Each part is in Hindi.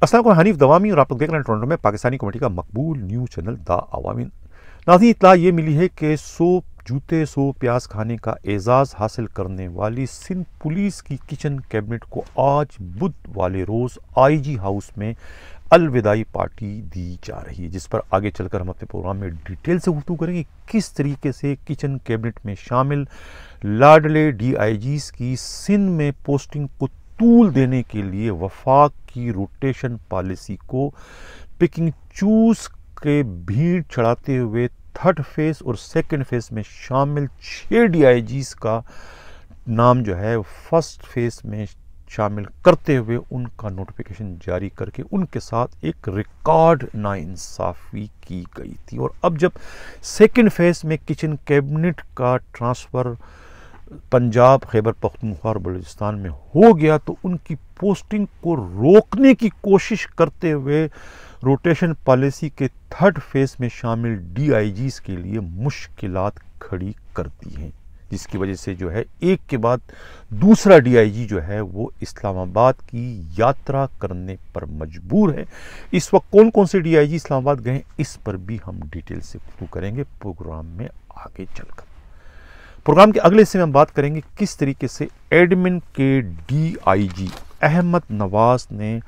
अस्सलाम वालेकुम, हनीफ दवामी और आप लोग देख रहे हैं टोरंटो में पाकिस्तानी कमेटी का मकबूल न्यूज़ चैनल द अवामी। नाज़रीन, इत्तला ये मिली है कि 100 जूते 100 प्याज खाने का एजाज़ हासिल करने वाली सिंध पुलिस की किचन कैबिनेट को आज बुध वाले रोज़ IG हाउस में अलविदाई पार्टी दी जा रही है, जिस पर आगे चलकर हम अपने प्रोग्राम में डिटेल से गुफ्तगू करेंगे किस तरीके से किचन कैबिनेट में शामिल लाडले DIGs की सिंध में पोस्टिंग को तूल देने के लिए वफाक की रोटेशन पॉलिसी को पिकिंग चूज के भीड़ चढ़ाते हुए थर्ड फेज और सेकंड फेज में शामिल 6 DIGs का नाम जो है फर्स्ट फेज में शामिल करते हुए उनका नोटिफिकेशन जारी करके उनके साथ एक रिकॉर्ड नाइंसाफ़ी की गई थी। और अब जब सेकंड फेज में किचन कैबिनेट का ट्रांसफ़र पंजाब, खैबर पख्तूनख्वा और बलूचिस्तान में हो गया तो उनकी पोस्टिंग को रोकने की कोशिश करते हुए रोटेशन पॉलिसी के थर्ड फेज में शामिल DIGs के लिए मुश्किलात खड़ी करती हैं, जिसकी वजह से जो है एक के बाद दूसरा DIG जो है वो इस्लामाबाद की यात्रा करने पर मजबूर है। इस वक्त कौन कौन से DIG इस्लामाबाद गए इस पर भी हम डिटेल से गुफ्तगू करेंगे प्रोग्राम में आगे चलकर। प्रोग्राम के अगले हिस्से में हम बात करेंगे किस तरीके से एडमिन के DIG अहमद नवाज ने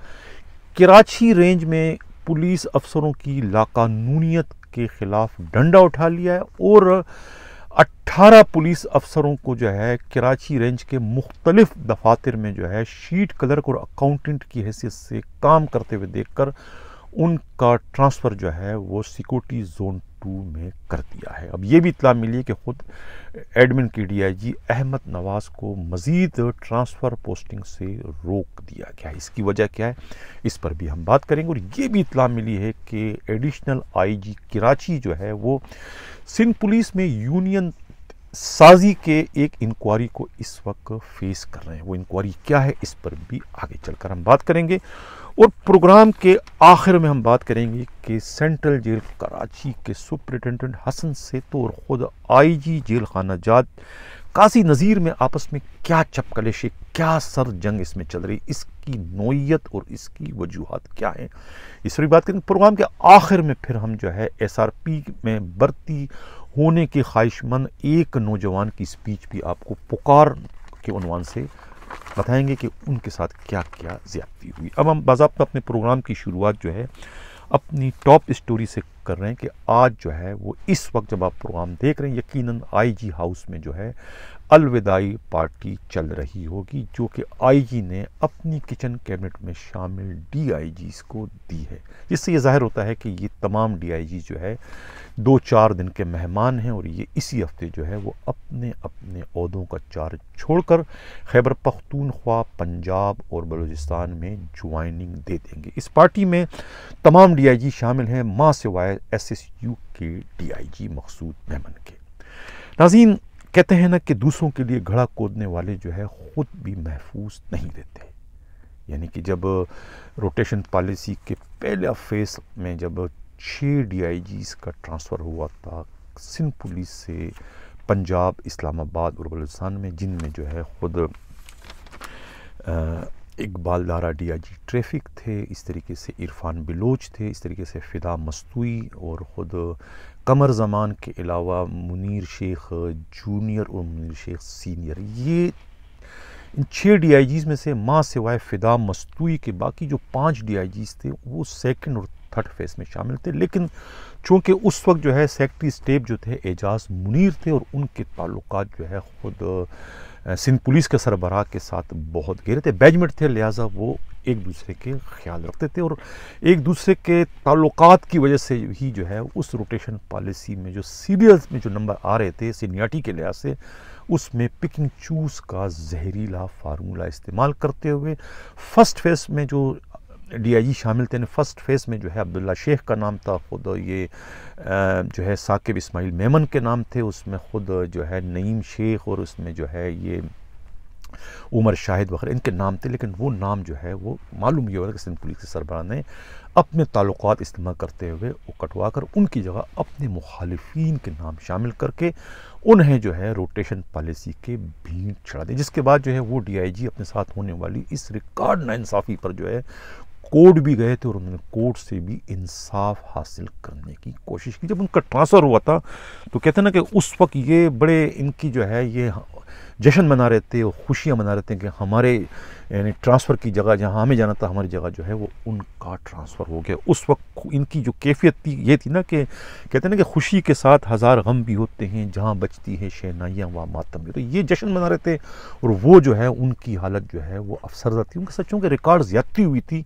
कराची रेंज में पुलिस अफसरों की लाकानूनियत के खिलाफ डंडा उठा लिया है और 18 पुलिस अफसरों को जो है कराची रेंज के मुख्तलिफ दफातर में जो है शीट क्लर्क और अकाउंटेंट की हैसियत से काम करते हुए देखकर उनका ट्रांसफ़र जो है वो सिक्योरिटी जोन 2 में कर दिया है। अब ये भी इत्तला मिली है कि खुद एडमिन के DIG अहमद नवाज को मज़ीद ट्रांसफ़र पोस्टिंग से रोक दिया गया है। इसकी वजह क्या है इस पर भी हम बात करेंगे। और ये भी इत्तला मिली है कि एडिशनल IG कराची जो है वो सिंध पुलिस में यूनियन साजी के एक इंक्वायरी को इस वक्त फेस कर रहे हैं। वो इंक्वायरी क्या है इस पर भी आगे चलकर हम बात करेंगे। और प्रोग्राम के आखिर में हम बात करेंगे कि सेंट्रल जेल कराची के सुपरिटेंडेंट हसन सेतो और ख़ुद IG जेल खाना जात काजी नज़ीर में आपस में क्या चपकलेशे, क्या सर जंग इसमें चल रही, इसकी नोयत और इसकी वजूहात क्या है इस पर बात करेंगे। प्रोग्राम के आखिर में फिर हम जो है SRP में भर्ती होने के ख्वाहिशमंद एक नौजवान की स्पीच भी आपको पुकार के उन्वान से बताएंगे कि उनके साथ क्या क्या ज़्यादती हुई। अब हम बाज़ाब्ता अपने प्रोग्राम की शुरुआत जो है अपनी टॉप स्टोरी से कर रहे हैं कि आज जो है वो इस वक्त जब आप प्रोग्राम देख रहे हैं यकीनन IG हाउस में जो है अलविदाई पार्टी चल रही होगी, जो कि IG ने अपनी किचन कैबिनेट में शामिल DIGs को दी है, जिससे ये ज़ाहिर होता है कि ये तमाम DIG जो है 2-4 दिन के मेहमान हैं और ये इसी हफ्ते जो है वो अपने अपने ओहदों का चार्ज छोड़कर खैबर पख्तूनख्वा, पंजाब और बलूचिस्तान में ज्वाइनिंग दे देंगे। इस पार्टी में तमाम DIG शामिल हैं मां सिवाय SSU के DIG मकसूद मेमन के। नाज़रीन, कहते हैं ना कि दूसरों के लिए घड़ा खोदने वाले जो है ख़ुद भी महफूज नहीं रहते। यानी कि जब रोटेशन पॉलिसी के पहले फेज़ में जब 6 DIGs का ट्रांसफ़र हुआ था सिंध पुलिस से पंजाब, इस्लामाबाद और बलूचिस्तान में, जिनमें जो है ख़ुद इकबाल दारा DIG ट्रैफिक थे, इस तरीके से इरफान बिलोच थे, इस तरीके से फ़िदा मस्तूई और ख़ुद कमर ज़मान के अलावा मुनीर शेख जूनियर और मुनीर शेख सीनियर, ये इन 6 DIGs में से मां सिवाय फ़िदा मस्तूई के बाकी जो 5 DIGs थे वो सेकंड और थर्ड फेज में शामिल थे। लेकिन चूँकि उस वक्त जो है सेक्रेटरी स्टेट जो थे एजाज मुनीर थे और उनके ताल्लुकात जो है ख़ुद सिंध पुलिस के सरबराह के साथ बहुत गहरे थे, बैजमेट थे, लिहाजा वो एक दूसरे के ख्याल रखते थे और एक दूसरे के ताल्लुकात की वजह से ही जो है उस रोटेशन पॉलिसी में जो सीरियल्स में जो नंबर आ रहे थे सीनियरिटी के लिहाज से उसमें पिकिंग चूज़ का जहरीला फार्मूला इस्तेमाल करते हुए फर्स्ट फेज में जो DIG शामिल थे, फर्स्ट फेज में जो है अब्दुल्ला शेख का नाम था, ख़ुद ये जो है साकिब इस्माइल मेमन के नाम थे, उसमें ख़ुद जो है नईम शेख और उसमें जो है ये उमर शाहिद वगैरह इनके नाम थे। लेकिन वो नाम जो है वो मालूम ये हो रहा है कि सिंध पुलिस के सरबराह ने अपने ताल्लुकात इस्तेमाल करते हुए वो कटवा कर उनकी जगह अपने मुखालिफिन के नाम शामिल करके उन्हें जो है रोटेशन पॉलिसी के भीड़ चढ़ा दी, जिसके बाद जो है वो DIG अपने साथ होने वाली इस रिकॉर्ड नाइंसाफ़ी पर जो है कोर्ट भी गए थे और उन्होंने कोर्ट से भी इंसाफ हासिल करने की कोशिश की। जब उनका ट्रांसफ़र हुआ था तो कहते हैं ना कि उस वक्त ये बड़े इनकी जो है ये जश्न मना रहे थे और खुशियाँ मना रहे थे कि हमारे यानी ट्रांसफ़र की जगह जहाँ हमें जाना था, हमारी जगह जो है वो उनका ट्रांसफ़र हो गया। उस वक्त इनकी जो कैफियत थी ये थी ना कि कहते हैं ना कि खुशी के साथ हज़ार गम भी होते हैं, जहाँ बचती है शहनाइयाँ व मातम भी। तो ये जश्न मना रहे थे और वो जो है उनकी हालत जो है वो अफसरदा थी। उनके सच्चों के रिकॉर्ड ज़्यादती हुई थी,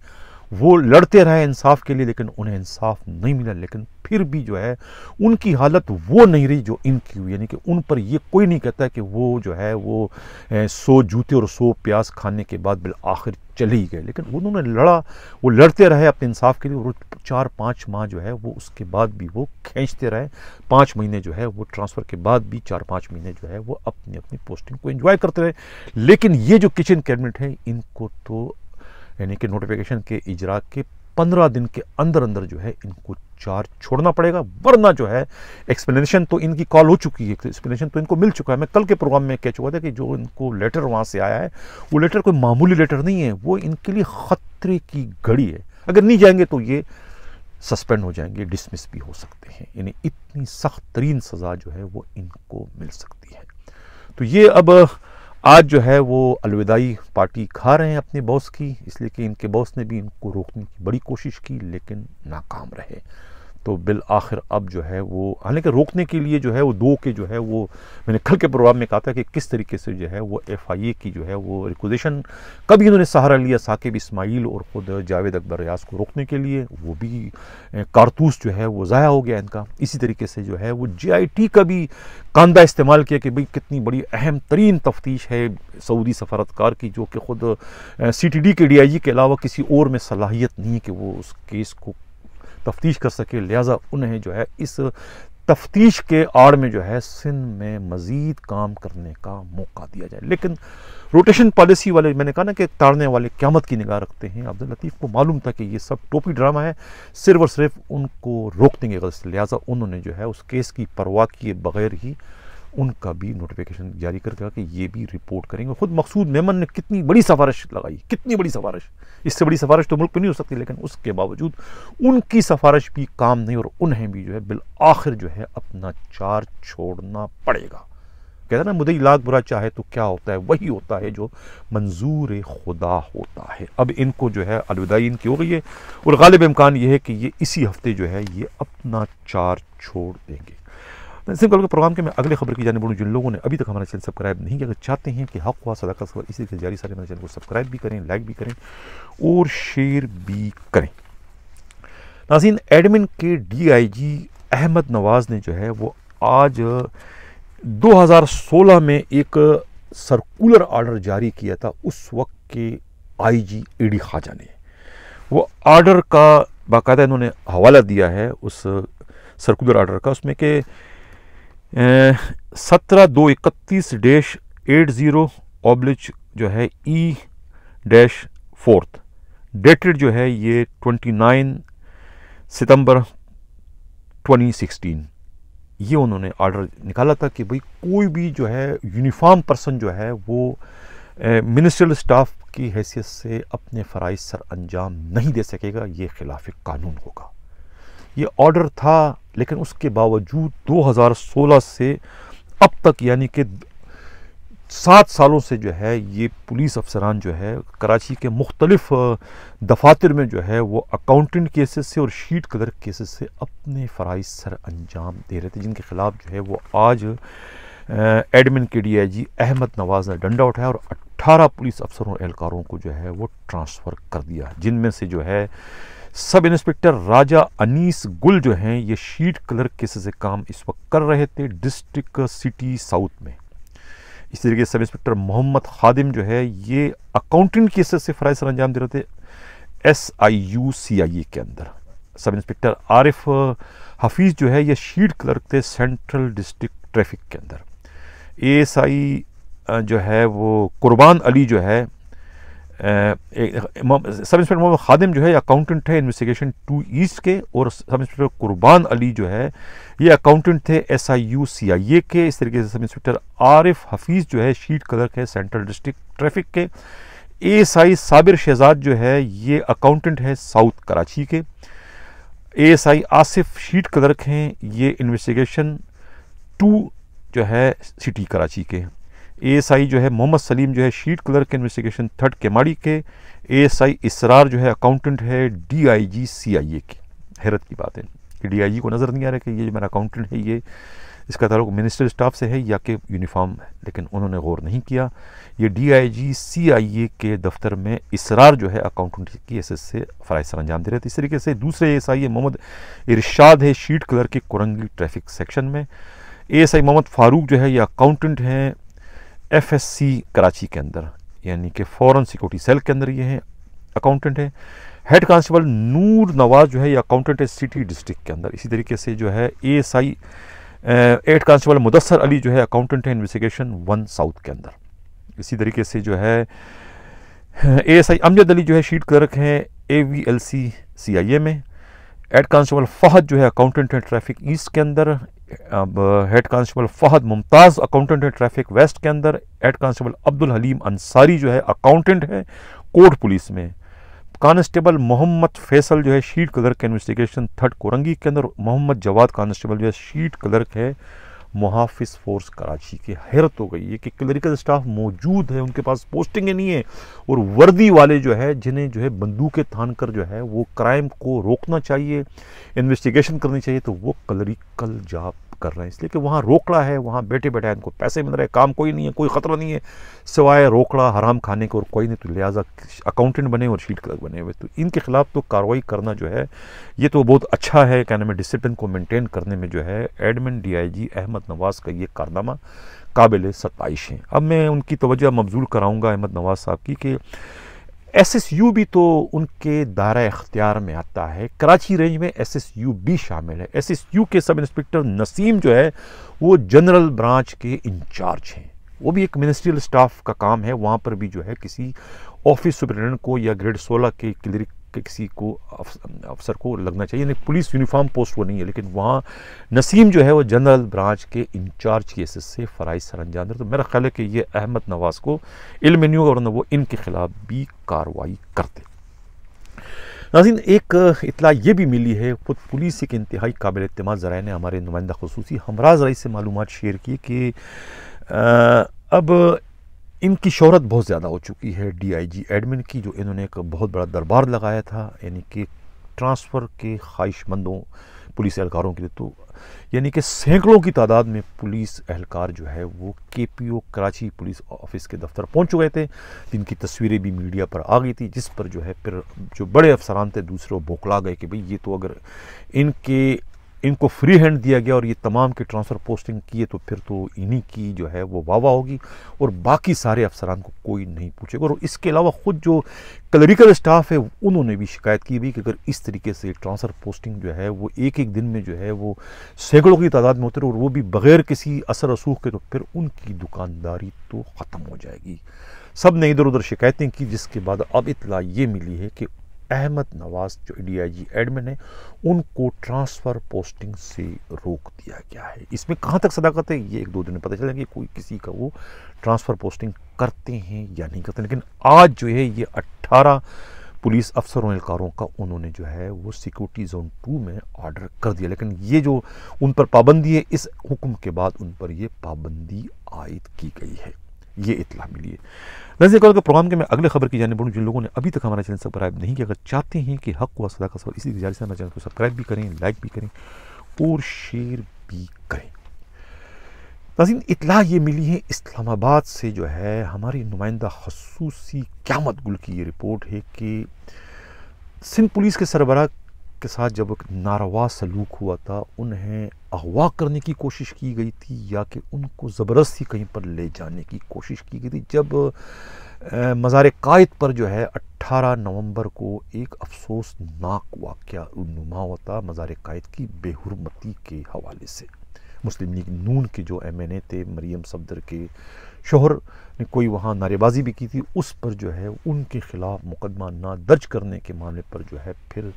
वो लड़ते रहे इंसाफ के लिए लेकिन उन्हें इंसाफ नहीं मिला। लेकिन फिर भी जो है उनकी हालत वो नहीं रही जो इनकी हुई। यानी कि उन पर ये कोई नहीं कहता कि वो जो है वो 100 जूते और 100 प्याज खाने के बाद बिल आखिर चले ही गए। लेकिन उन्होंने लड़ा, वो लड़ते रहे अपने इंसाफ के लिए और 4-5 माह जो है वो उसके बाद भी वो खींचते रहे। 5 महीने जो है वो ट्रांसफ़र के बाद भी 4-5 महीने जो है वो अपनी अपनी पोस्टिंग को एंजॉय करते रहे। लेकिन ये जो किचन कैबिनेट है इनको तो यानी कि नोटिफिकेशन के इजरा के 15 दिन के अंदर अंदर जो है इनको चार्ज छोड़ना पड़ेगा, वरना जो है एक्सप्लेनेशन तो इनकी कॉल हो चुकी है, एक्सप्लेनेशन तो इनको मिल चुका है। मैं कल के प्रोग्राम में कह चुका था कि जो इनको लेटर वहाँ से आया है वो लेटर कोई मामूली लेटर नहीं है, वो इनके लिए ख़तरे की घड़ी है। अगर नहीं जाएंगे तो ये सस्पेंड हो जाएंगे, डिसमिस भी हो सकते हैं। यानी इतनी सख्त तरीन सज़ा जो है वो इनको मिल सकती है। तो ये अब आज जो है वो अलविदाई पार्टी खा रहे हैं अपने बॉस की, इसलिए कि इनके बॉस ने भी इनको रोकने की बड़ी कोशिश की लेकिन नाकाम रहे। तो बिल आखिर अब जो है वो हालांकि रोकने के लिए जो है वो दो के जो है वो मैंने कल के प्रोग्राम में कहा था कि किस तरीके से जो है वो FIA की जो है वो रिक्वेजिशन कभी इन्होंने सहारा लिया साकिब इस्माइल और ख़ुद जावेद अकबर रियाज को रोकने के लिए, वो भी कारतूस जो है वो ज़ाया हो गया इनका। इसी तरीके से जो है वो JIT का भी कांदा इस्तेमाल किया कि भाई कितनी बड़ी अहम तरीन तफ्तीश है सऊदी सफारतकार की, जो कि ख़ुद CTD के DIG के अलावा किसी और में सलाहियत नहीं है कि वो उस केस को तफ्तीश कर सके। लिहाजा उन्हें जो है इस तफ्तीश के आड़ में जो है सिंध में मज़ीद काम करने का मौका दिया जाए। लेकिन रोटेशन पॉलिसी वाले मैंने कहा ना कि ताड़ने वाले क़यामत की निगाह रखते हैं। अब्दुल लतीफ़ को मालूम था कि ये सब टोपी ड्रामा है, सिर्फ और सिर्फ उनको रोक देंगे गलत से। लिहाजा उन्होंने जो है उस केस की परवाह किए बगैर ही उनका भी नोटिफिकेशन जारी कर दिया कि ये भी रिपोर्ट करेंगे। खुद मकसूद मेमन ने कितनी बड़ी सिफारिश लगाई, कितनी बड़ी सिफारिश, इससे बड़ी सिफारिश तो मुल्क में नहीं हो सकती, लेकिन उसके बावजूद उनकी सिफारिश भी काम नहीं और उन्हें भी जो है बिल आखिर जो है अपना चार्ज छोड़ना पड़ेगा। कहते हैं ना मुद्दई लाख बुरा चाहे तो क्या होता है, वही होता है जो मंजूर खुदा होता है। अब इनको जो है अलविदाई इनकी हो गई है और गालिब इम्कान ये है कि ये इसी हफ्ते जो है ये अपना चार्ज छोड़ देंगे। सिंपल के प्रोग्राम के मैं अगले खबर की जाने बढ़ूँ। जिन लोगों ने अभी तक हमारा चैनल सब्सक्राइब नहीं किया, अगर चाहते हैं कि हक व सदाकत खबर इसी के जारी सारे हमारे चैनल को सब्सक्राइब भी करें, लाइक भी करें और शेयर भी करें। नाज़रीन, एडमिन के DIG अहमद नवाज ने जो है वो आज 2016 में एक सर्कुलर ऑर्डर जारी किया था उस वक्त के IG AD ख्वाजा ने। वो ऑर्डर का बाकायदा इन्होंने हवाला दिया है उस सर्कुलर ऑर्डर का, उसमें कि 17/2/31-80/ जो है E-4 डेटेड जो है ये 29 सितंबर 2016 ये उन्होंने ऑर्डर निकाला था कि भाई कोई भी जो है यूनिफॉर्म पर्सन जो है वो मिनिस्ट्रियल स्टाफ की हैसियत से अपने फ़राइज़ सर अंजाम नहीं दे सकेगा, ये खिलाफ कानून होगा। ये ऑर्डर था, लेकिन उसके बावजूद 2016 से अब तक यानी कि 7 सालों से जो है ये पुलिस अफसरान जो है कराची के मुख्तलिफ दफातर में जो है वो अकाउंटेंट केसेस से और शीट कलर केसेस से अपने फ़राइज़ सर अंजाम दे रहे थे, जिनके ख़िलाफ़ जो है वो आज एडमिन के DIG अहमद नवाज ने डंडा उठाया और 18 पुलिस अफसरों और एहलकारों को जो है वो ट्रांसफ़र कर दिया, जिनमें से जो है सब इंस्पेक्टर राजा अनीस गुल जो हैं ये शीट कलर केसेस से काम इस वक्त कर रहे थे डिस्ट्रिक्ट सिटी साउथ में। इस तरीके से सब इंस्पेक्टर मोहम्मद खादिम जो है ये अकाउंटेंट केसेस से फ़राइज़ सर अंजाम दे रहे थे SIU CIA के अंदर। सब इंस्पेक्टर आरिफ हफीज़ जो है ये शीट क्लर्क थे सेंट्रल डिस्ट्रिक्ट ट्रैफिक के अंदर। ASI जो है वो कुर्बान अली जो है सब इंस्पेक्टर मोहम्मद खादिम जो है अकाउंटेंट है इन्वेस्टिगेशन 2 ईस्ट के, और सब इंस्पेक्टर कुर्बान अली जो है ये अकाउंटेंट थे SIU CIA के। इस तरीके से सब इंस्पेक्टर आरिफ हफीज़ जो है शीट क्लर्क है सेंट्रल डिस्ट्रिक्ट ट्रैफिक के। एएसआई साबिर शहजाद जो है ये अकाउंटेंट है साउथ कराची के। एएसआई आसिफ शीट क्लर्क हैं, ये इन्वेस्टिगेशन 2 जो है सिटी कराची के। एएसआई जो है मोहम्मद सलीम जो है शीट क्लर्क इन्वेस्टिगेशन 3 केमाड़ी के। एएसआई इसरार जो है अकाउंटेंट है डीआईजी सीआईए के। हैरत की बात है कि डीआईजी को नज़र नहीं आ रहा कि ये जो मेरा अकाउंटेंट है ये इसका ताल्लुक मिनिस्टर स्टाफ से है या कि यूनिफॉर्म है, लेकिन उन्होंने गौर नहीं किया। ये डीआईजी सीआईए के दफ्तर में इसरार जो है अकाउंटेंट की एसएस से फ़राइज़ सर अंजाम दे रहे थे। इस तरीके से दूसरे एएसआई मोहम्मद इरशाद है शीट क्लर्क के कुरंगी ट्रैफिक सेक्शन में। एएसआई मोहम्मद फारूक जो है ये अकाउंटेंट हैं एफएससी कराची के अंदर, यानी कि फॉरेन सिक्योरिटी सेल के अंदर ये हैं अकाउंटेंट है। हेड कांस्टेबल नूर नवाज जो है ये अकाउंटेंट है सिटी डिस्ट्रिक्ट के अंदर। इसी तरीके से जो है ASI head constable Mudassar Ali जो है अकाउंटेंट है इन्वेस्टिगेशन 1 साउथ के अंदर। इसी तरीके से जो है एएसआई अमजद अली जो है शीट क्लर्क हैं एवीएलसी सीआईए में। हेड कांस्टेबल फहद जो है अकाउंटेंट है ट्रैफिक ईस्ट के अंदर। अब head constable Fahad Mumtaz accountant है ट्रैफिक वेस्ट के अंदर। हेड कांस्टेबल अब्दुल हलीम अंसारी जो है अकाउंटेंट है कोर्ट पुलिस में। कांस्टेबल मोहम्मद फैसल जो है शीट क्लर्क इन्वेस्टिगेशन 3 कोरंगी के अंदर। मोहम्मद जवाद कांस्टेबल जो है शीट क्लर्क है मुहाफिज फोर्स कराची के। हैरत हो गई है कि क्लरिकल स्टाफ मौजूद है, उनके पास पोस्टिंग नहीं है, और वर्दी वाले जो है जिन्हें जो है बंदूकें थान कर जो है वो क्राइम को रोकना चाहिए, इन्वेस्टिगेशन करनी चाहिए, तो वो क्लरिकल जॉब कर रहे हैं। इसलिए कि वहाँ रोकड़ा है, वहाँ बैठे बैठे इनको पैसे मिल रहे हैं, काम कोई नहीं है, कोई ख़तरा नहीं है सिवाय रोकड़ा हराम खाने के और कोई नहीं, तो लिहाजा अकाउंटेंट बने और शीट क्लर्क बने हुए। तो इनके खिलाफ तो कार्रवाई करना जो है ये तो बहुत अच्छा है, कहने में डिसिप्लिन को मेंटेन करने में जो है एडमिन डीआईजी अहमद नवाज़ का ये कारनामा काबिल सताइश है। अब मैं उनकी तवज्जो मबजूल कराऊँगा अहमद नवाज़ साहब की कि एसएसयू भी तो उनके दायरा इख्तियार में आता है। कराची रेंज में एसएसयू भी शामिल है। एसएसयू के सब इंस्पेक्टर नसीम जो है वो जनरल ब्रांच के इंचार्ज हैं, वो भी एक मिनिस्ट्रियल स्टाफ का काम है। वहाँ पर भी जो है किसी ऑफिस सुपरिटेंडेंट को या ग्रेड 16 के क्लर्क के किसी को अफसर को लगना चाहिए, यानी पुलिस यूनिफॉर्म पोस्ट वो नहीं है, लेकिन वहाँ नसीम जो है वो जनरल ब्रांच के इंचार्ज की एसएस से फ़राइज़ सर अंजाम दे। तो मेरा ख्याल है कि ये अहमद नवाज़ को इल्म नहीं होगा वरना वो इनके खिलाफ भी कार्रवाई करते। नाज़रीन, एक इतला ये भी मिली है, खुद पुलिस एक इंतहाई काबिल एतमाद ज़राए ने हमारे नुमाइंदा खुसूसी हमराज रईस से मालूमात शेयर की कि अब इनकी शोहरत बहुत ज़्यादा हो चुकी है डीआईजी एडमिन की, जो इन्होंने एक बहुत बड़ा दरबार लगाया था, यानी कि ट्रांसफ़र के ख्वाहिशमंदों पुलिस एहलकारों के लिए। तो यानी कि सैकड़ों की तादाद में पुलिस एहलकार जो है वो केपीओ कराची पुलिस ऑफिस के दफ्तर पहुंच गए थे, जिनकी तस्वीरें भी मीडिया पर आ गई थी, जिस पर जो है फिर जो बड़े अफसरान थे दूसरे बौखला गए कि भाई ये तो अगर इनको फ्री हैंड दिया गया और ये तमाम के ट्रांसफ़र पोस्टिंग किए तो फिर तो इन्हीं की जो है वो वाह होगी और बाकी सारे अफसरान को कोई नहीं पूछेगा। और इसके अलावा ख़ुद जो क्लरिकल स्टाफ है उन्होंने भी शिकायत की भी कि अगर इस तरीके से ट्रांसफ़र पोस्टिंग जो है वो एक एक दिन में जो है वो सैकड़ों की तादाद में होते रहे और वो भी बग़ैर किसी असर रसूख के, तो फिर उनकी दुकानदारी तो ख़त्म हो जाएगी। सब ने इधर उधर शिकायतें की, जिसके बाद अब इतला ये मिली है कि अहमद नवाज़ जो डीआईजी एडमिन है उनको ट्रांसफ़र पोस्टिंग से रोक दिया गया है। इसमें कहाँ तक सदाकत है ये एक दो दिन में पता चलेगा कि कोई किसी का वो ट्रांसफ़र पोस्टिंग करते हैं या नहीं करते, लेकिन आज जो है ये 18 पुलिस अफसरों एहलकारों का उन्होंने जो है वो सिक्योरिटी जोन 2 में ऑर्डर कर दिया, लेकिन ये जो उन पर पाबंदी है इस हुक्म के बाद उन पर ये पाबंदी आयद की गई है, ये इतला मिली है। नज़र कल के प्रोग्राम के मैं अगले खबर की जाने बढ़ूँ। जिन लोगों ने अभी तक हमारा चैनल सब्सक्राइब नहीं किया, अगर चाहते हैं कि हक व सदा का सवाल इसी गुजारिश से हमारे चैनल को सब्सक्राइब भी करें, लाइक भी करें और शेयर भी करें। नाज़रीन, इतला ये मिली है इस्लामाबाद से, जो है हमारी नुमाइंदा खसूसी क़यामत गुल की ये रिपोर्ट है कि सिंध पुलिस के सरबराह के साथ जब नारवा सलूक हुआ था, उन्हें अगवा करने की कोशिश की गई थी या कि उनको ज़बरदस्ती कहीं पर ले जाने की कोशिश की गई थी। जब मज़ार कायद पर जो है 18 नवंबर को एक अफसोसनाक वाक़या नुमा हुआ था मज़ार कायद की बेहुरमती के हवाले से। मुस्लिम लीग नून के जो MNA थे, मरियम सफदर के शोहर ने कोई वहाँ नारेबाजी भी की थी, उस पर जो है उनके खिलाफ मुकदमा ना दर्ज करने के मामले पर जो है फिर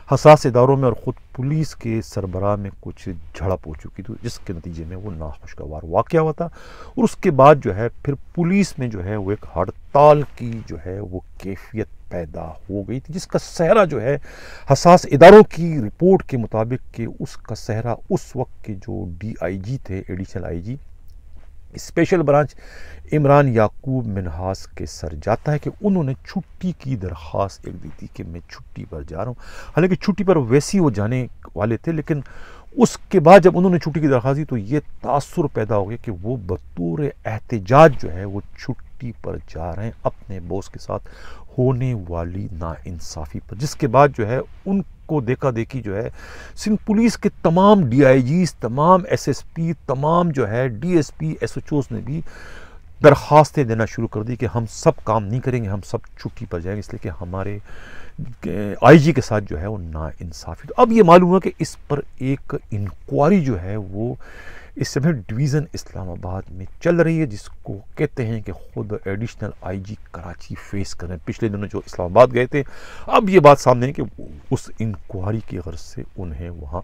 हसास इदारों में और ख़ुद पुलिस के सरबराह में कुछ झड़प हो चुकी थी, जिसके नतीजे में वो नाखुशगवार वाक़या हुआ था। और उसके बाद जो है फिर पुलिस में जो है वो एक हड़ताल की जो है वो कैफियत पैदा हो गई थी, जिसका सहरा जो है हसास इदारों की रिपोर्ट के मुताबिक कि उसका सहरा उस वक्त के जो DIG थे, additional IG special branch, Imran Yaqub Minhas के सर जाता है कि उन्होंने छुट्टी की दरख्वास्त एक दी थी कि मैं छुट्टी पर जा रहा हूँ। हालांकि छुट्टी पर वैसे ही वो जाने वाले थे, लेकिन उसके बाद जब उन्होंने छुट्टी की दरख्वास्त दी तो ये तासुर पैदा हो गया कि वो बतौर एहतजाज जो है वो छुट्टी पर जा रहे हैं अपने बॉस के साथ होने वाली नाइंसाफ़ी पर, जिसके बाद जो है उनको देखा देखी जो है सिंध पुलिस के तमाम DIGs, तमाम SSP, तमाम जो है DSP, SHOs ने भी दरख्वास्तें देना शुरू कर दी कि हम सब काम नहीं करेंगे, हम सब छुट्टी पर जाएंगे, इसलिए कि हमारे IG के साथ जो है वो नाइंसाफ़ी। तो अब ये मालूम हुआ कि इस पर एक इंक्वायरी जो है वो इस समय डिवीज़न इस्लामाबाद में चल रही है, जिसको कहते हैं कि ख़ुद एडिशनल IG कराची फेस कर रहे हैं। पिछले दिनों जो इस्लामाबाद गए थे, अब ये बात सामने है कि उस इंक्वायरी की गर्ज से उन्हें वहाँ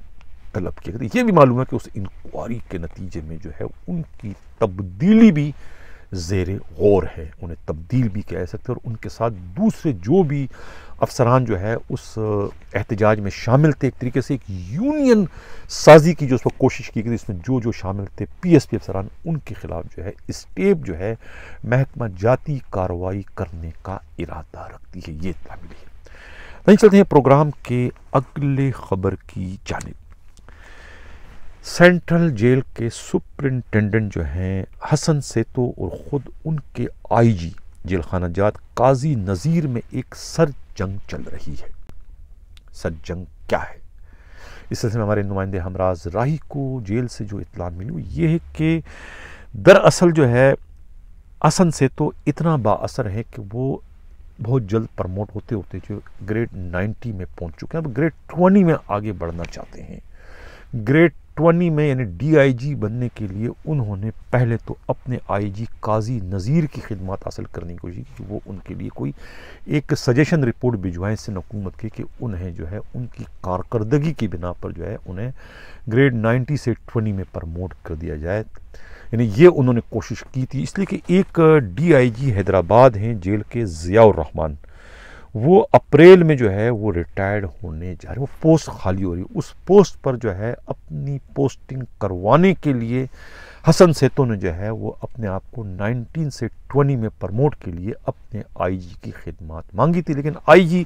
तलब किया गया। ये भी मालूम है कि उस इंक्वायरी के नतीजे में जो है उनकी तब्दीली भी ज़ेरे गौर है, उन्हें तब्दील भी कह सकते हैं। और उनके साथ दूसरे जो भी अफसरान जो है उस एहतजाज में शामिल थे, एक तरीके से एक यूनियन साजी की जो उस वक्त कोशिश की गई, इसमें जो जो शामिल थे PSP अफसरान, उनके खिलाफ जो है स्टेप जो है महकमा जाती कार्रवाई करने का इरादा रखती है। ये इत्तला मिली है। वहीं चलते हैं प्रोग्राम के अगले खबर की जानिब। सेंट्रल जेल के सुपरिंटेंडेंट जो हैं हसन सेतो और ख़ुद उनके IG जेल खाना जात काजी नज़ीर में एक सर जंग चल रही है। सर जंग क्या है, इस सिलसिले में हमारे नुमाइंदे हमराज राही को जेल से जो इत्तला मिली ये है कि दरअसल जो है हसन सेतो इतना बाअसर है कि वो बहुत जल्द प्रमोट होते होते जो ग्रेड 90 में पहुंच चुके हैं, अब ग्रेड 20 में आगे बढ़ना चाहते हैं। ग्रेड 20 में यानी DIG बनने के लिए उन्होंने पहले तो अपने IG काजी नज़ीर की खिदमत हासिल करने की कोशिश की कि वो उनके लिए कोई एक सजेशन रिपोर्ट भिजवाएं सिंध हुकूमत की कि उन्हें जो है उनकी कारकर्दगी की बिना पर जो है उन्हें ग्रेड 90 से 20 में प्रमोट कर दिया जाए। यानी ये उन्होंने कोशिश की थी, इसलिए कि एक DIG हैदराबाद हैं जेल के ज़ियाउर रहमान, वो अप्रैल में जो है वो रिटायर्ड होने जा रहे हैं, वो पोस्ट खाली हो रही है। उस पोस्ट पर जो है अपनी पोस्टिंग करवाने के लिए हसन सेतो ने जो है वो अपने आप को 19 से 20 में प्रमोट के लिए अपने IG की खिदमत मांगी थी, लेकिन IG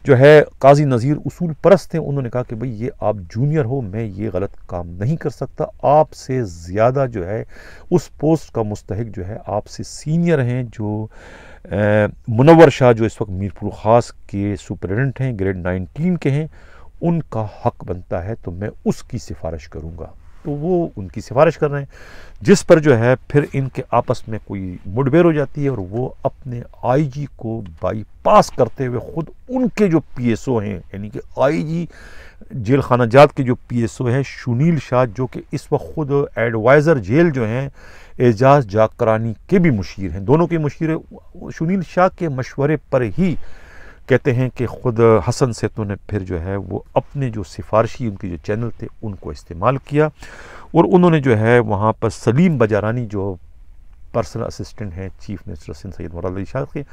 जो है काजी नज़ीर उसूल परस्त थे। उन्होंने कहा कि भाई ये आप जूनियर हो, मैं ये गलत काम नहीं कर सकता, आपसे ज़्यादा जो है उस पोस्ट का मुस्तहिक जो है आपसे सीनियर हैं जो मुनव्वर शाह जो इस वक्त मीरपुर ख़ास के सुपरिटेंडेंट हैं, ग्रेड 19 के हैं, उनका हक बनता है तो मैं उसकी सिफारिश करूँगा। तो वो उनकी सिफारिश कर रहे हैं, जिस पर जो है फिर इनके आपस में कोई मुठभेड़ हो जाती है और वो अपने IG को बाईपास करते हुए ख़ुद उनके जो PSO हैं, यानी कि IG जेल खाना जात के जो PSO हैं सुनील शाह, जो कि इस वक्त ख़ुद एडवाइज़र जेल जो हैं एजाज जाकरानी के भी मुशीर हैं, दोनों के मुशीर सुनील शाह के मशवरे पर ही कहते हैं कि ख़ुद हसन सेतो ने फिर जो है वो अपने जो सिफारशी उनके जो चैनल थे उनको इस्तेमाल किया और उन्होंने जो है वहाँ पर सलीम बजारानी जो पर्सनल असिस्टेंट हैं चीफ मिनिस्टर सिंध सैयद मुराद अली शाह के,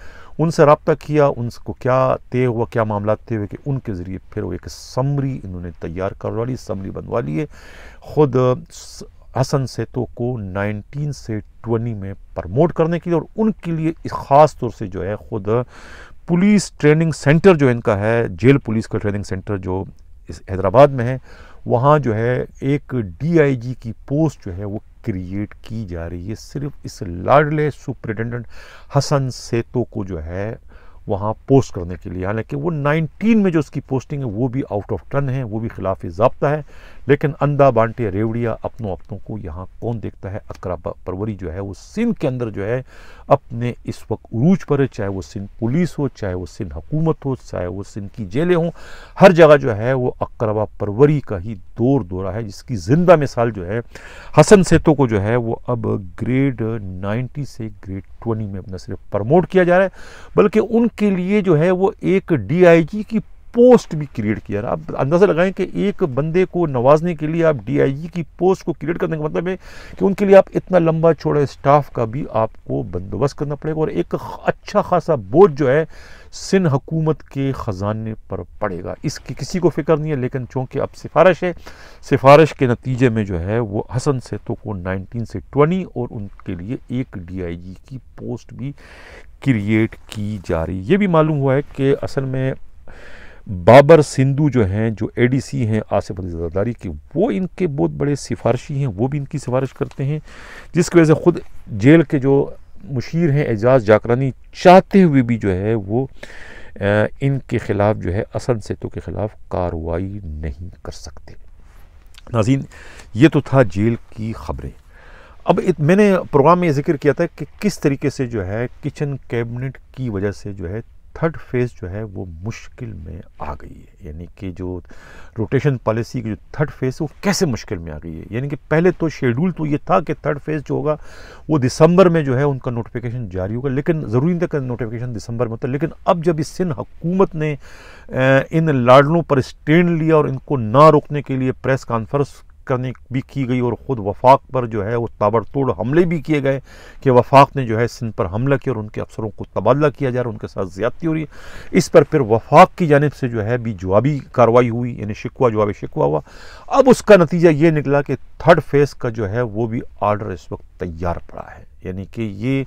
उनसे रब्ता किया, उनको क्या तय हुआ, क्या मामला तय हुए कि उनके ज़रिए फिर वो एक समरी इन्होंने तैयार करवा ली, समरी बनवा ली है। ख़ुद हसन सेतो को 19 से 20 में प्रमोट करने के लिए और उनके लिए ख़ास तौर से जो है ख़ुद पुलिस ट्रेनिंग सेंटर जो इनका है, जेल पुलिस का ट्रेनिंग सेंटर जो इस हैदराबाद में है, वहाँ जो है एक DIG की पोस्ट जो है वो क्रिएट की जा रही है सिर्फ इस लाडले सुपरिटेंडेंट हसन सेतो को जो है वहाँ पोस्ट करने के लिए। हालांकि वो 19 में जो उसकी पोस्टिंग है वो भी आउट ऑफ टर्न है, वो भी खिलाफ ज़ाब्ता है, लेकिन अंधा बांटे रेवड़िया, अपनों को यहाँ कौन देखता है। अकरा परवरी जो है वो सिंध के अंदर जो है अपने इस वक्त उरूज पर है, चाहे वो सिंध पुलिस हो, चाहे वो सिंध हुकूमत हो, चाहे वो सिंध की जेलें हों, हर जगह जो है वो अकरबा परवरी का ही दौर दौरा है, जिसकी जिंदा मिसाल जो है हसन सेतो को जो है वो अब ग्रेड 90 से ग्रेड 20 में न सिर्फ प्रमोट किया जा रहा है, बल्कि उनके लिए जो है वो एक DIG की पोस्ट भी क्रिएट किया। आप अंदाज़ा लगाएं कि एक बंदे को नवाजने के लिए आप DIG की पोस्ट को क्रिएट करने का मतलब है कि उनके लिए आप इतना लंबा चौड़ा स्टाफ का भी आपको बंदोबस्त करना पड़ेगा, और एक अच्छा खासा बोझ जो है सिंध हुकूमत के ख़जाने पर पड़ेगा। इसकी किसी को फिक्र नहीं है, लेकिन चूँकि अब सिफारिश है, सिफारिश के नतीजे में जो है वो हसन सेतो को 19 से 20 और उनके लिए एक DIG की पोस्ट भी क्रिएट की जा रही है। ये भी मालूम हुआ है कि असल में बाबर सिंधु जो हैं, जो ADC हैं आसिफ अली ज़रदारी के, वो इनके बहुत बड़े सिफारशी हैं, वो भी इनकी सिफारिश करते हैं, जिसकी वजह से ख़ुद जेल के जो मुशीर हैं एजाज जाकरानी चाहते हुए भी जो है वो इनके ख़िलाफ़ जो है हसन सेतो के ख़िलाफ़ कार्रवाई नहीं कर सकते। नाज़रीन, ये तो था जेल की ख़बरें। अब मैंने प्रोग्राम में जिक्र किया था कि किस तरीके से जो है किचन कैबिनेट की वजह से जो है थर्ड फेज़ जो है वो मुश्किल में आ गई है, यानी कि जो रोटेशन पॉलिसी की जो थर्ड फेज़ है वो कैसे मुश्किल में आ गई है। यानी कि पहले तो शेड्यूल तो ये था कि थर्ड फेज़ जो होगा वो दिसंबर में जो है उनका नोटिफिकेशन जारी होगा, लेकिन ज़रूरी नहीं था कि नोटिफिकेशन दिसंबर में होता। लेकिन अब जब इस सिंध हुकूमत ने इन लाडलों पर स्टैंड लिया और इनको ना रोकने के लिए प्रेस कॉन्फ्रेंस करने भी की गई, और ख़ुद वफाक पर जो है वो ताबड़तोड़ हमले भी किए गए कि वफाक ने जो है सिंध पर हमला किया और उनके अफसरों को तबादला किया जा रहा है, उनके साथ ज़्यादती हो रही है। इस पर फिर वफाक की जानिब से जो है भी जवाबी कार्रवाई हुई, यानी शिकवा जवाब शिकवा हुआ। अब उसका नतीजा ये निकला कि थर्ड फेज़ का जो है वो भी आर्डर इस वक्त तैयार पड़ा है, यानी कि ये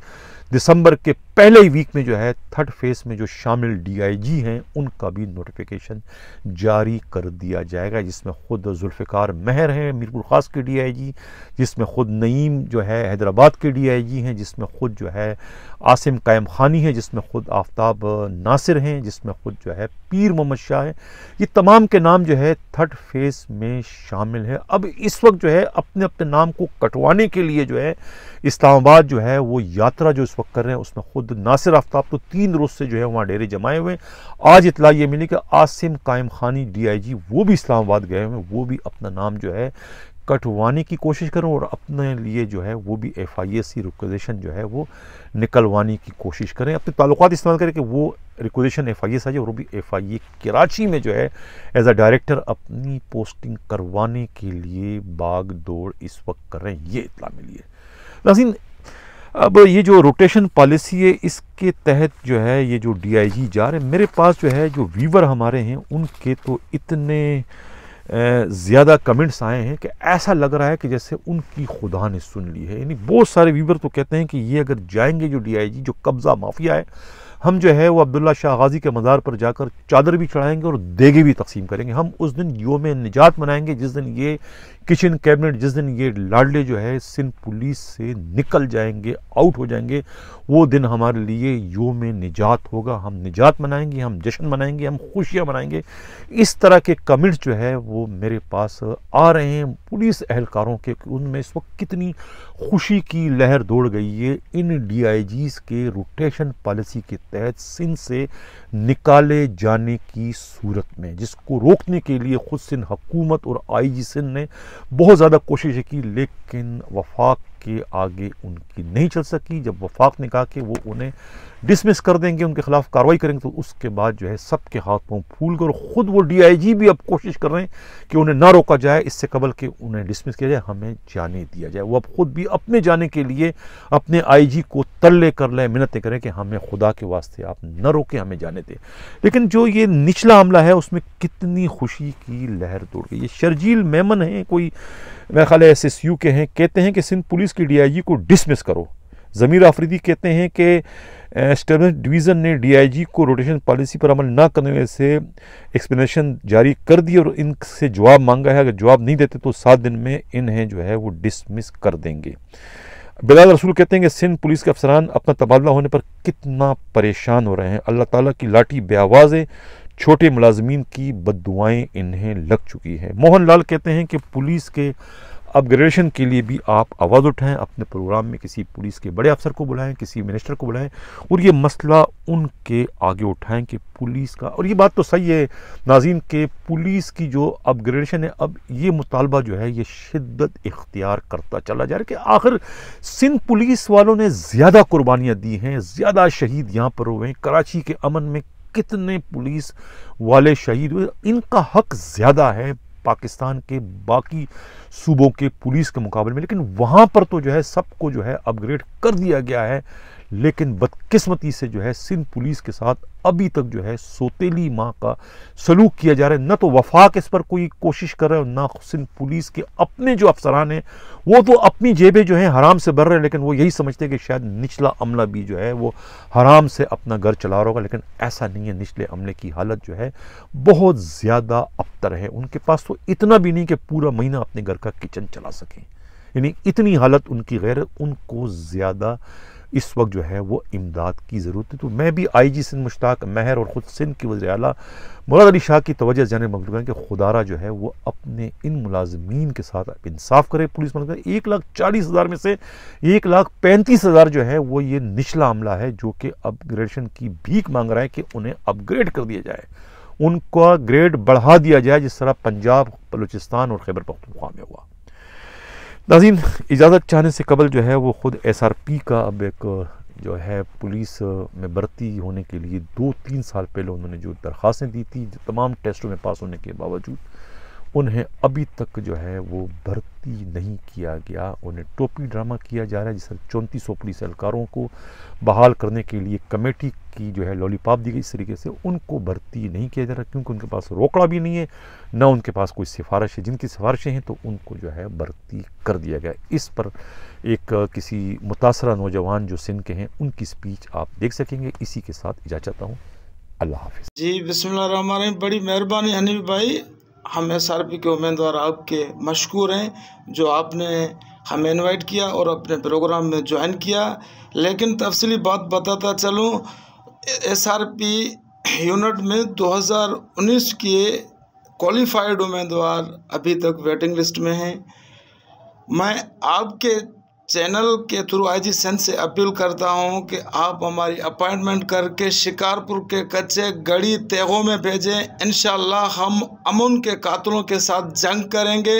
दिसंबर के पहले ही वीक में जो है थर्ड फेज़ में जो शामिल DIG हैं उनका भी नोटिफिकेशन जारी कर दिया जाएगा, जिसमें ख़ुद जुल्फ़िकार महर हैं मीरपुर ख़ास के DIG, जिसमें ख़ुद नईम जो है हैदराबाद के DIG हैं, जिसमें ख़ुद जो है आसिम कायम खानी है, जिसमें ख़ुद आफ्ताब नासिर हैं, जिसमें ख़ुद जो है पीर मोहम्मद शाह है। ये तमाम के नाम जो है थर्ड फेज़ में शामिल है। अब इस वक्त जो है अपने अपने नाम को कटवाने के लिए जो है इस्लामाबाद जो है वो यात्रा जो इस वक्त कर रहे हैं, उसमें खुद नासिर आफ्ताब तो 3 रोज़ से जो है वहाँ डेरे जमाए हुए हैं। आज इतला ये मिली कि आसिम कायम खानी DIG वो भी इस्लामाबाद गए हुए हैं, वो भी अपना नाम जो है कटवाने की कोशिश करें और अपने लिए जो है वो भी FIA रिक्वेजेशन जो है वो निकलवाने की कोशिश करें, अपने ताल्लुकात इस्तेमाल करें कि वो रिक्वेजेशन FIA से और वो भी FIA कराची में जो है एज अ डायरेक्टर अपनी पोस्टिंग करवाने के लिए बाग दौड़ इस वक्त कर रहे हैं। ये इतला मिली है। नाज़रीन, अब ये जो रोटेशन पॉलिसी है इसके तहत जो है ये जो DIG जा रहे हैं, मेरे पास जो है जो व्यूवर हमारे हैं उनके तो इतने ज़्यादा कमेंट्स आए हैं कि ऐसा लग रहा है कि जैसे उनकी खुदा ने सुन ली है। यानी बहुत सारे व्यूवर तो कहते हैं कि ये अगर जाएंगे जो DIG जो कब्ज़ा माफिया है, हम जो है वो अब्दुल्ला शाह गाजी के मज़ार पर जाकर चादर भी चढ़ाएंगे और देगे भी तकसीम करेंगे। हम उस दिन योम निजात मनाएंगे जिस दिन ये किचन कैबिनेट, जिस दिन ये लाडले जो है सिंध पुलिस से निकल जाएंगे, आउट हो जाएंगे, वो दिन हमारे लिए योम निजात होगा। हम निजात मनाएंगे, हम जश्न मनाएंगे, हम खुशियाँ मनाएंगे। इस तरह के कमेंट्स जो है वो मेरे पास आ रहे हैं पुलिस एहलकारों के, उनमें इस वक्त कितनी खुशी की लहर दौड़ गई है इन DIGs के रोटेशन पॉलिसी के तहत सिंध से निकाले जाने की सूरत में, जिसको रोकने के लिए खुद सिंध हुकूमत और IG सिंध ने बहुत ज़्यादा कोशिशें की, लेकिन वफाक के आगे उनकी नहीं चल सकी। जब वफाक ने कहा कि वो उन्हें डिसमिस कर देंगे, उनके खिलाफ कार्रवाई करेंगे, तो उसके बाद जो है सबके हाथों फूल गए और ख़ुद वो DIG भी अब कोशिश कर रहे हैं कि उन्हें ना रोका जाए, इससे कबल कि उन्हें डिसमिस किया जाए, हमें जाने दिया जाए। वो अब खुद भी अपने जाने के लिए अपने IG को तल्ले कर लें, मिन्नतें करें कि हमें खुदा के वास्ते आप न रोकें, हमें जाने दें। लेकिन जो ये निचला हमला है उसमें कितनी खुशी की लहर दौड़ गई। ये शर्जील मेमन है, कोई मेरा ख्याल है SSU के हैं, कहते हैं कि सिंध पुलिस की DIG को डिसमिस करो। ज़मीर आफरीदी कहते हैं कि स्टेबल डिवीज़न ने DIG को रोटेशन पॉलिसी पर अमल ना करने से एक्सप्लेनेशन जारी कर दी और इनसे जवाब मांगा है। अगर जवाब नहीं देते तो 7 दिन में इन्हें जो है वो डिसमिस कर देंगे। बिलाल रसूल कहते हैं कि सिंध पुलिस के अफसरान अपना तबादला होने पर कितना परेशान हो रहे हैं। अल्लाह ताला की लाठी बेआवाज़ है, छोटे मुलाजमीन की बद्दुआएं इन्हें लग चुकी हैं। मोहन लाल कहते हैं कि पुलिस के अपग्रेडेशन के लिए भी आप आवाज़ उठाएं, अपने प्रोग्राम में किसी पुलिस के बड़े अफसर को बुलाएं, किसी मिनिस्टर को बुलाएं और ये मसला उनके आगे उठाएं कि पुलिस का, और ये बात तो सही है नाज़रीन के पुलिस की जो अपग्रेडेशन है, अब ये मुतालबा जो है ये शिद्दत इख्तियार करता चला जा रहा है कि आखिर सिंध पुलिस वालों ने ज़्यादा कुर्बानियाँ दी हैं, ज़्यादा शहीद यहाँ पर हुए हैं। कराची के अमन में कितने पुलिस वाले शहीद हुए, इनका हक ज़्यादा है पाकिस्तान के बाकी सूबों के पुलिस के मुकाबले में, लेकिन वहाँ पर तो जो है सबको जो है अपग्रेड कर दिया गया है। लेकिन बदकिस्मती से जो है सिंध पुलिस के साथ अभी तक जो है सोतेली माँ का सलूक किया जा रहा है। न तो वफाक इस पर कोई कोशिश कर रहा है और ना सिंध पुलिस के अपने जो अफसरान हैं वो तो अपनी जेबें जो हैं हराम से भर रहे हैं, लेकिन वो यही समझते हैं कि शायद निचला अमला भी जो है वो हराम से अपना घर चला रहा होगा, लेकिन ऐसा नहीं है। निचले अमले की हालत जो है बहुत ज़्यादा अबतर है। उनके पास तो इतना भी नहीं कि पूरा महीना अपने घर का किचन चला सकें, यानी इतनी हालत उनकी गैर, उनको ज़्यादा इस वक्त जो है वो इमदाद की ज़रूरत है। तो मैं भी IG सिंध मुश्ताक महर और ख़ुद सिंध की वज़ीर आला मुराद अली शाह की तवज्जो जाने मकलूब है कि खुदारा जो है वो अपने इन मुलाजमीन के साथ इंसाफ करे। पुलिस मुलाजमीन 1,40,000 में से 1,35,000 जो है वो ये निचला अमला है जो कि अपग्रेडेशन की भीख मांग रहा है कि उन्हें अपग्रेड कर दिया जाए, उनका ग्रेड बढ़ा दिया जाए, जिस तरह पंजाब, बलूचिस्तान और खैबर पख्तूनख्वा में हुआ। नाज़रीन, इजाज़त चाहने से कबल जो है वो ख़ुद SRP का अब एक जो है पुलिस में भर्ती होने के लिए 2-3 साल पहले उन्होंने जो दरख्वास्तें दी थी, जो तमाम टेस्टों में पास होने के बावजूद उन्हें अभी तक जो है वो भर्ती नहीं किया गया। उन्हें टोपी ड्रामा किया जा रहा है, जिससे 3400 पुलिस एहलकारों को बहाल करने के लिए कमेटी की जो है लॉलीपॉप दी गई। इस तरीके से उनको भर्ती नहीं किया जा रहा क्योंकि उनके पास रोकड़ा भी नहीं है, ना उनके पास कोई सिफारिश है। जिनकी सिफारिशें हैं तो उनको जो है भर्ती कर दिया गया। इस पर एक किसी मुतासरा नौजवान जो सिंध के हैं उनकी स्पीच आप देख सकेंगे। इसी के साथ इजाज़त चाहता हूँ, अल्लाह हाफिज़। जी बिस्मिल्लाहिर्रहमानिर्रहीम। बड़ी मेहरबानी हनीफ भाई, हम SRP के उम्मीदवार आपके मशकूर हैं जो आपने हमें इनवाइट किया और अपने प्रोग्राम में ज्वाइन किया। लेकिन तफसीली बात बताता चलूँ, SRP यूनिट में 2019 के क्वालिफाइड उम्मीदवार अभी तक वेटिंग लिस्ट में हैं। मैं आपके चैनल के थ्रू IG सिंध से अपील करता हूं कि आप हमारी अपॉइंटमेंट करके शिकारपुर के कच्चे गड़ी तेगों में भेजें। इंशाअल्लाह हम अमन के कातिलों के साथ जंग करेंगे।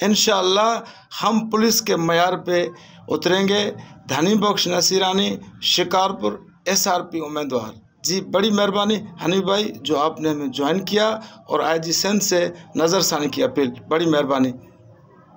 इंशाअल्लाह हम पुलिस के मयार पे उतरेंगे। धनी बख्श नसीरानी, शिकारपुर, SRP उम्मीदवार। जी बड़ी मेहरबानी हनीफ भाई जो आपने हमें ज्वाइन किया और IG सिंध से नज़रसानी की अपील। बड़ी मेहरबानी।